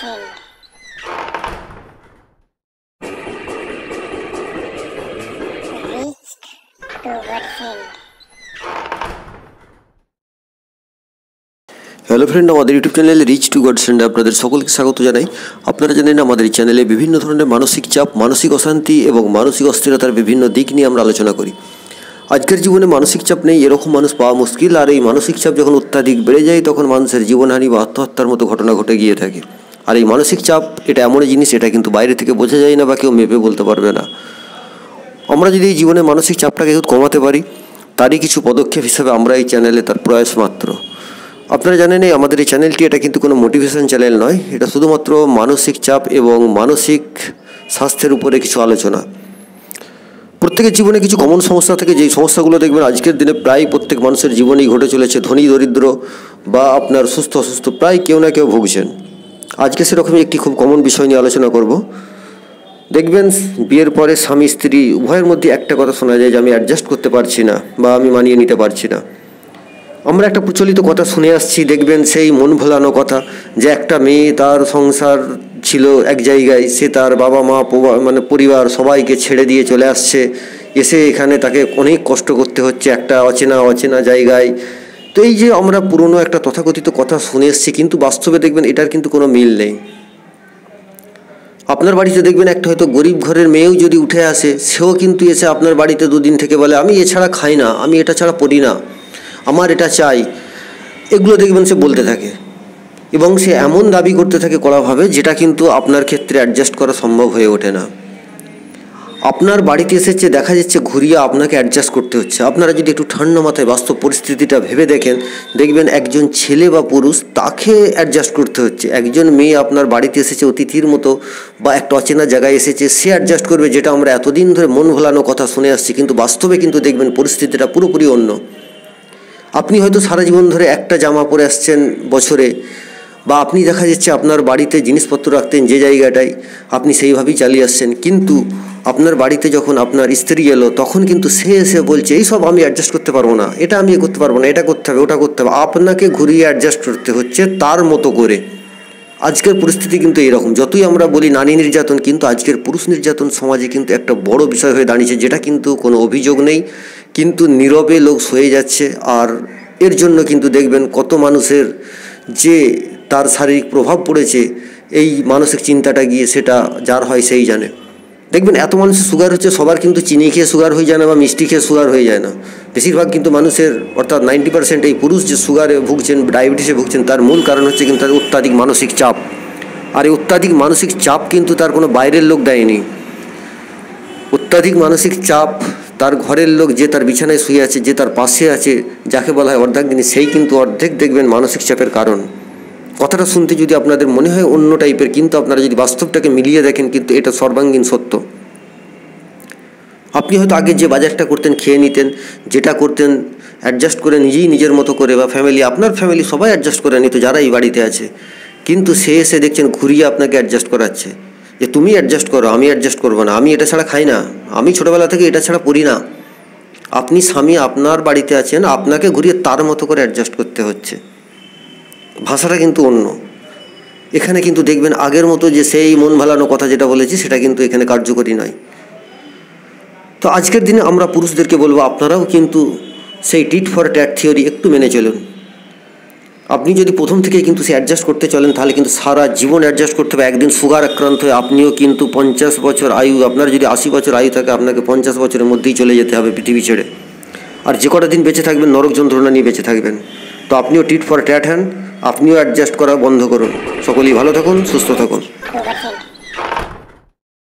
overthink. Risk to overthink. Hello friend, আমাদের YouTube চ্যানেলে rich two god send আপনাদের সকলকে স্বাগত জানাই। আপনারা জানেন আমাদের এই চ্যানেলে বিভিন্ন ধরনের মানসিক চাপ, মানসিক অশান্তি এবং মানসিক অস্থিরতার বিভিন্ন দিক নিয়ে আমরা আলোচনা করি। আজকের জীবনে মানসিক চাপ নেই এরকম মানুষ পাওয়া মুশকিল, আর এই মানসিক চাপ যখন অত্যাধিক বেড়ে যায় তখন মানুষের জীবনহানি বা আত্মহত্যার মতো ঘটনা ঘটে গিয়ে থাকে। আর এই মানসিক চাপ এটা এমন জিনিস, এটা কিন্তু বাইরে থেকে বোঝা যায় না বা কেউ মেপে বলতে পারবে না। আমরা যদি এই জীবনে মানসিক চাপটাকে একটু কমাতে পারি, তারই কিছু পদক্ষেপ হিসাবে আমরা এই চ্যানেলে তার প্রয়াস মাত্র। আপনারা জানেন আমাদের এই চ্যানেলটি এটা কিন্তু কোনো মোটিভেশন চ্যানেল নয়, এটা শুধুমাত্র মানসিক চাপ এবং মানসিক স্বাস্থ্যের উপরে কিছু আলোচনা। প্রত্যেকের জীবনে কিছু কমন সমস্যা থাকে, যেই সমস্যাগুলো দেখবেন আজকের দিনে প্রায় প্রত্যেক মানুষের জীবনেই ঘটে চলেছে। ধনী দরিদ্র বা আপনার সুস্থ অসুস্থ প্রায় কেউ না কেউ ভুগছেন। আজকে সেরকমই একটি খুব কমন বিষয় নিয়ে আলোচনা করব। দেখবেন বিয়ের পরে স্বামী স্ত্রী উভয়ের মধ্যে একটা কথা শোনা যায় যে আমি অ্যাডজাস্ট করতে পারছি না বা আমি মানিয়ে নিতে পারছি না। আমরা একটা প্রচলিত কথা শুনে আসছি, দেখবেন সেই মন ভোলানো কথা, যে একটা মেয়ে তার সংসার ছিল এক জায়গায়, সে তার বাবা মা পরিবার সবাইকে ছেড়ে দিয়ে চলে আসছে, এসে এখানে তাকে অনেক কষ্ট করতে হচ্ছে একটা অচেনা জায়গায়। তো এই যে আমরা পুরনো একটা তথাকথিত কথা শুনে এসছি, কিন্তু বাস্তবে দেখবেন এটার কিন্তু কোনো মিল নেই। আপনার বাড়িতে দেখবেন একটা হয়তো গরিব ঘরের মেয়েও যদি উঠে আসে, সেও কিন্তু এসে আপনার বাড়িতে দুদিন থেকে বলে আমি এছাড়া খাই না, আমি এটা ছাড়া পড়ি না, আমার এটা চাই। এগুলো দেখবেন সে বলতে থাকে এবং সে এমন দাবি করতে থাকে কড়াভাবে, যেটা কিন্তু আপনার ক্ষেত্রে অ্যাডজাস্ট করা সম্ভব হয়ে ওঠে না। আপনার বাড়িতে এসেছে, দেখা যাচ্ছে ঘুরিয়ে আপনাকে অ্যাডজাস্ট করতে হচ্ছে। আপনারা যদি একটু ঠান্ডা মাথায় বাস্তব পরিস্থিতিটা ভেবে দেখেন, দেখবেন একজন ছেলে বা পুরুষ তাকে অ্যাডজাস্ট করতে হচ্ছে। একজন মেয়ে আপনার বাড়িতে এসেছে অতিথির মতো বা একটা অচেনা জায়গায় এসেছে, সে অ্যাডজাস্ট করবে, যেটা আমরা এতদিন ধরে মন ভোলানো কথা শুনে আসছি। কিন্তু বাস্তবে কিন্তু দেখবেন পরিস্থিতিটা পুরোপুরি অন্য। আপনি হয়তো সারা জীবন ধরে একটা জামা পরে আসছেন বছরে, বা আপনি দেখা যাচ্ছে আপনার বাড়িতে জিনিসপত্র রাখতেন যে জায়গাটায়, আপনি সেইভাবেই চালিয়ে আসছেন। কিন্তু আপনার বাড়িতে যখন আপনার স্ত্রী এলো, তখন কিন্তু সে এসে বলছে এইসব আমি অ্যাডজাস্ট করতে পারবো না, এটা আমি করতে পারবো না, এটা করতে হবে, ওটা করতে হবে। আপনাকে ঘুরিয়ে অ্যাডজাস্ট করতে হচ্ছে তার মতো করে। আজকের পরিস্থিতি কিন্তু এরকম। যতই আমরা বলি নারী নির্যাতন, কিন্তু আজকের পুরুষ নির্যাতন সমাজে কিন্তু একটা বড় বিষয় হয়ে দাঁড়িয়েছে, যেটা কিন্তু কোনো অভিযোগ নেই, কিন্তু নীরবে লোক সয়ে যাচ্ছে। আর এর জন্য কিন্তু দেখবেন কত মানুষের যে তার শারীরিক প্রভাব পড়েছে এই মানসিক চিন্তাটা গিয়ে, সেটা যার হয় সেই জানে। দেখবেন এত মানুষের সুগার হচ্ছে, সবার কিন্তু চিনি খেয়ে সুগার হয়ে যায় না বা মিষ্টি খেয়ে সুগার হয়ে যায় না। বেশিরভাগ কিন্তু মানুষের, অর্থাৎ 90% এই পুরুষ যে সুগারে ভুগছেন, ডায়াবেটিসে ভুগছেন, তার মূল কারণ হচ্ছে কিন্তু তার অত্যাধিক মানসিক চাপ। আর এই অত্যাধিক মানসিক চাপ কিন্তু তার কোনো বাইরের লোক দেয়নি। অত্যাধিক মানসিক চাপ তার ঘরের লোক, যে তার বিছানায় শুয়ে আছে, যে তার পাশে আছে, যাকে বলা হয় অর্ধাঙ্গিনী, সেই কিন্তু অর্ধেক দেখবেন মানসিক চাপের কারণ। কথাটা শুনতে যদি আপনাদের মনে হয় অন্য টাইপের, কিন্তু আপনারা যদি বাস্তবটাকে মিলিয়ে দেখেন, কিন্তু এটা সর্বাঙ্গীন সত্য। আপনি হয়তো আগে যে বাজারটা করতেন, খেয়ে নিতেন, যেটা করতেন অ্যাডজাস্ট করে নিজেই নিজের মতো করে, বা ফ্যামিলি, আপনার ফ্যামিলি সবাই অ্যাডজাস্ট করে নিত যারা এই বাড়িতে আছে। কিন্তু সে এসে দেখছেন ঘুরিয়ে আপনাকে অ্যাডজাস্ট করাচ্ছে, যে তুমি অ্যাডজাস্ট করো, আমি অ্যাডজাস্ট করবো না, আমি এটা ছাড়া খাই না, আমি ছোটোবেলা থেকে এটা ছাড়া পড়ি না। আপনি স্বামী, আপনার বাড়িতে আছেন, আপনাকে ঘুরিয়ে তার মতো করে অ্যাডজাস্ট করতে হচ্ছে। ভাষাটা কিন্তু অন্য। এখানে কিন্তু দেখবেন আগের মতো যে সেই মন ভালানো কথা যেটা বলেছি, সেটা কিন্তু এখানে কার্যকরী নয়। তো আজকের দিনে আমরা পুরুষদেরকে বলবো, আপনারাও কিন্তু সেই টিট ফর ট্যাট থিওরি একটু মেনে চলুন। আপনি যদি প্রথম থেকে কিন্তু সে অ্যাডজাস্ট করতে চলেন, তাহলে কিন্তু সারা জীবন অ্যাডজাস্ট করতে হবে। একদিন সুগার আক্রান্ত হয়ে আপনিও কিন্তু 50 বছর আয়ু, আপনার যদি 80 বছর আয়ু থাকে, আপনাকে 50 বছরের মধ্যেই চলে যেতে হবে পৃথিবী ছেড়ে। আর যে কটা দিন বেঁচে থাকবেন নরক যন্ত্রণা নিয়ে বেঁচে থাকবেন। তো আপনিও টিট ফর ট্যাট হন, আপনিও অ্যাডজাস্ট করা বন্ধ করুন। সকলেই ভালো থাকুন, সুস্থ থাকুন।